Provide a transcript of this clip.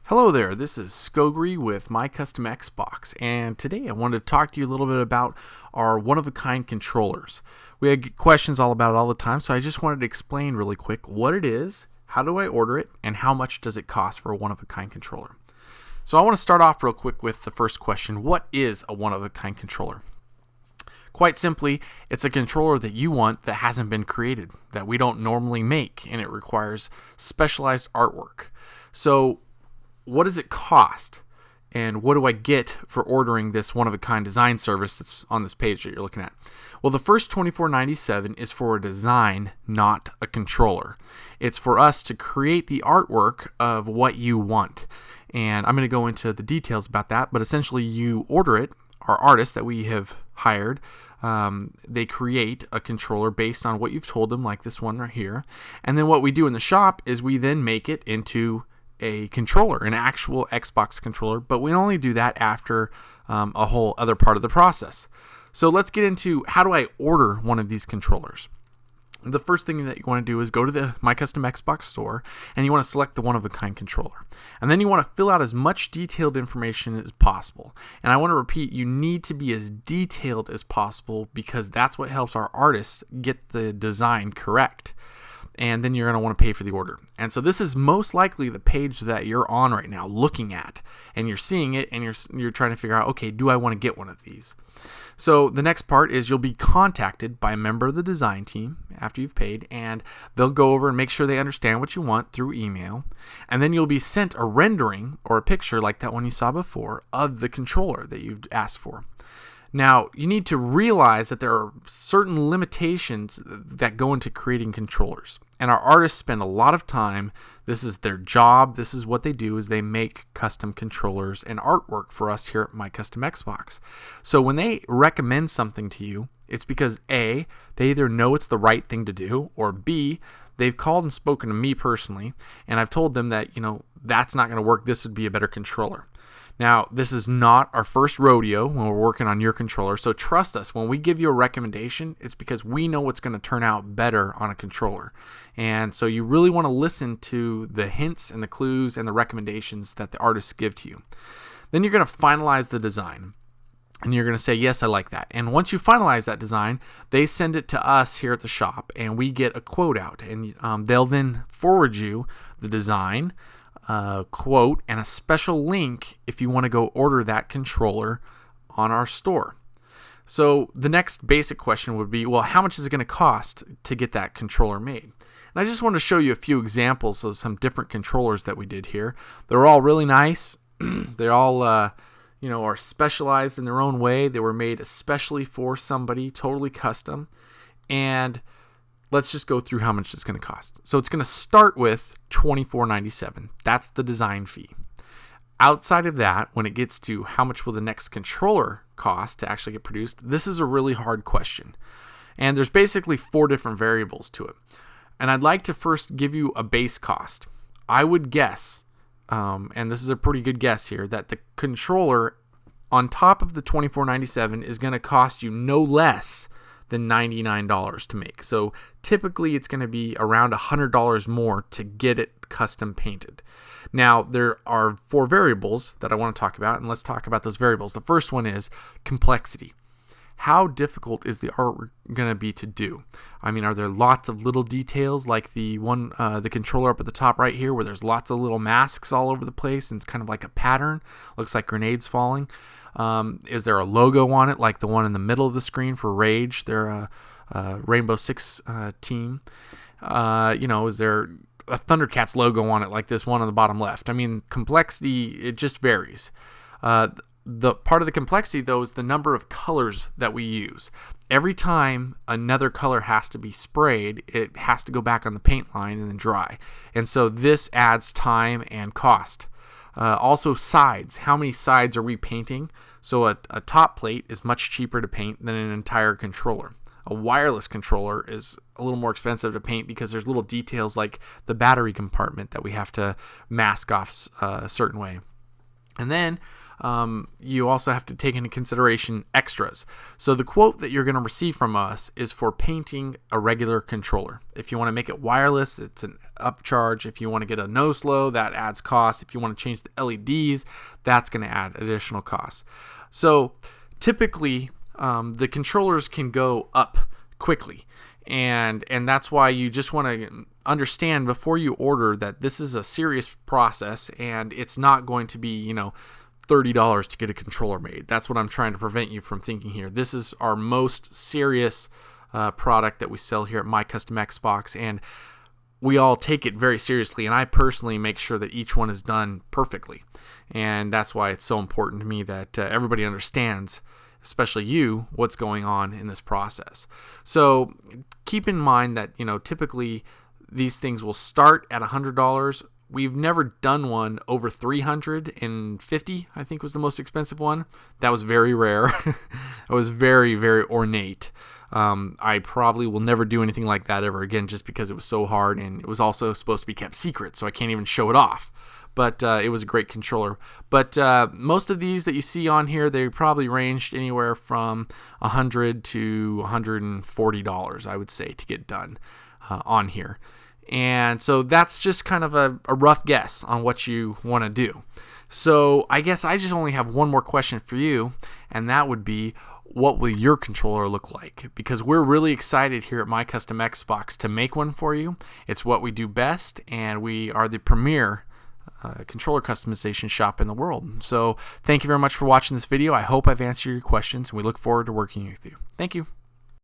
Hello there, this is Skogri with MyCustomXbox, and today I wanted to talk to you a little bit about our one-of-a-kind controllers. We get questions all about it all the time, so I just wanted to explain really quick what it is, how do I order it, and how much does it cost for a one-of-a-kind controller. So I want to start off real quick with the first question. What is a one-of-a-kind controller? Quite simply, it's a controller that you want that hasn't been created, that we don't normally make, and it requires specialized artwork. So what does it cost, and what do I get for ordering this one-of-a-kind design service that's on this page that you're looking at? Well, the first $24.97 is for a design, not a controller. It's for us to create the artwork of what you want, and I'm going to go into the details about that, but essentially you order it. Our artists that we have hired, they create a controller based on what you've told them, like this one right here, and then what we do in the shop is we then make it into a controller, an actual Xbox controller, but we only do that after a whole other part of the process. So let's get into how do I order one of these controllers. The first thing that you want to do is go to the MyCustomXbox store, and you want to select the one-of-a-kind controller. And then you want to fill out as much detailed information as possible. And I want to repeat, you need to be as detailed as possible because that's what helps our artists get the design correct. And then you're going to want to pay for the order. And so this is most likely the page that you're on right now looking at, and you're seeing it, and you're trying to figure out, okay, do I want to get one of these? So the next part is you'll be contacted by a member of the design team after you've paid, and they'll go over and make sure they understand what you want through email, and then you'll be sent a rendering or a picture like that one you saw before of the controller that you've asked for. Now, you need to realize that there are certain limitations that go into creating controllers. And our artists spend a lot of time, this is their job, this is what they do, is they make custom controllers and artwork for us here at MyCustomXbox. So when they recommend something to you, it's because A, they either know it's the right thing to do, or B, they've called and spoken to me personally, and I've told them that, that's not going to work, this would be a better controller. Now, this is not our first rodeo when we're working on your controller, so trust us. When we give you a recommendation, it's because we know what's going to turn out better on a controller. And so you really want to listen to the hints and the clues and the recommendations that the artists give to you. Then you're going to finalize the design. And you're going to say, yes, I like that. And once you finalize that design, they send it to us here at the shop, and we get a quote out. And they'll then forward you the design, quote, and a special link if you want to go order that controller on our store. So the next basic question would be, well, how much is it going to cost to get that controller made? And I just want to show you a few examples of some different controllers that we did here. They're all really nice. They all are specialized in their own way. They were made especially for somebody, totally custom. And let's just go through how much it's going to cost. So it's going to start with $24.97. That's the design fee. Outside of that, when it gets to how much will the next controller cost to actually get produced, this is a really hard question. And there's basically 4 different variables to it. And I'd like to first give you a base cost. I would guess, and this is a pretty good guess here, that the controller on top of the $24.97 is going to cost you no less than $99 to make. So typically it's going to be around $100 more to get it custom painted. Now, there are 4 variables that I want to talk about, and let's talk about those variables. The first one is complexity. How difficult is the art going to be to do? I mean, are there lots of little details like the controller up at the top right here where there's lots of little masks all over the place and it's kind of like a pattern, looks like grenades falling? Is there a logo on it like the one in the middle of the screen for Rage? They're a Rainbow Six team. Is there a Thundercats logo on it like this one on the bottom left? I mean, complexity, it just varies. The part of the complexity, though, is the number of colors that we use. Every time another color has to be sprayed, it has to go back on the paint line and then dry. And so this adds time and cost. Also sides. How many sides are we painting? So a top plate is much cheaper to paint than an entire controller. A wireless controller is a little more expensive to paint because there's little details like the battery compartment that we have to mask off a certain way. And then you also have to take into consideration extras. So the quote that you're going to receive from us is for painting a regular controller. If you want to make it wireless, it's an upcharge. If you want to get a no slow, that adds cost. If you want to change the LEDs, that's going to add additional costs. So typically, the controllers can go up quickly, and that's why you just want to understand before you order that this is a serious process, and it's not going to be, $30 to get a controller made. That's what I'm trying to prevent you from thinking here. This is our most serious product that we sell here at MyCustomXbox, and we all take it very seriously, and I personally make sure that each one is done perfectly. And that's why it's so important to me that everybody understands, especially you, what's going on in this process. So keep in mind that, typically these things will start at $100. We've never done one over $350, I think was the most expensive one. That was very rare. It was very, very ornate. I probably will never do anything like that ever again, just because it was so hard, and it was also supposed to be kept secret, so I can't even show it off. But it was a great controller. But most of these that you see on here, they probably ranged anywhere from $100 to $140, I would say, to get done on here. And so that's just kind of a rough guess on what you want to do. So I guess I just only have one more question for you, and that would be, what will your controller look like? Because we're really excited here at MyCustomXbox to make one for you. It's what we do best, and we are the premier controller customization shop in the world. So thank you very much for watching this video. I hope I've answered your questions, and we look forward to working with you. Thank you.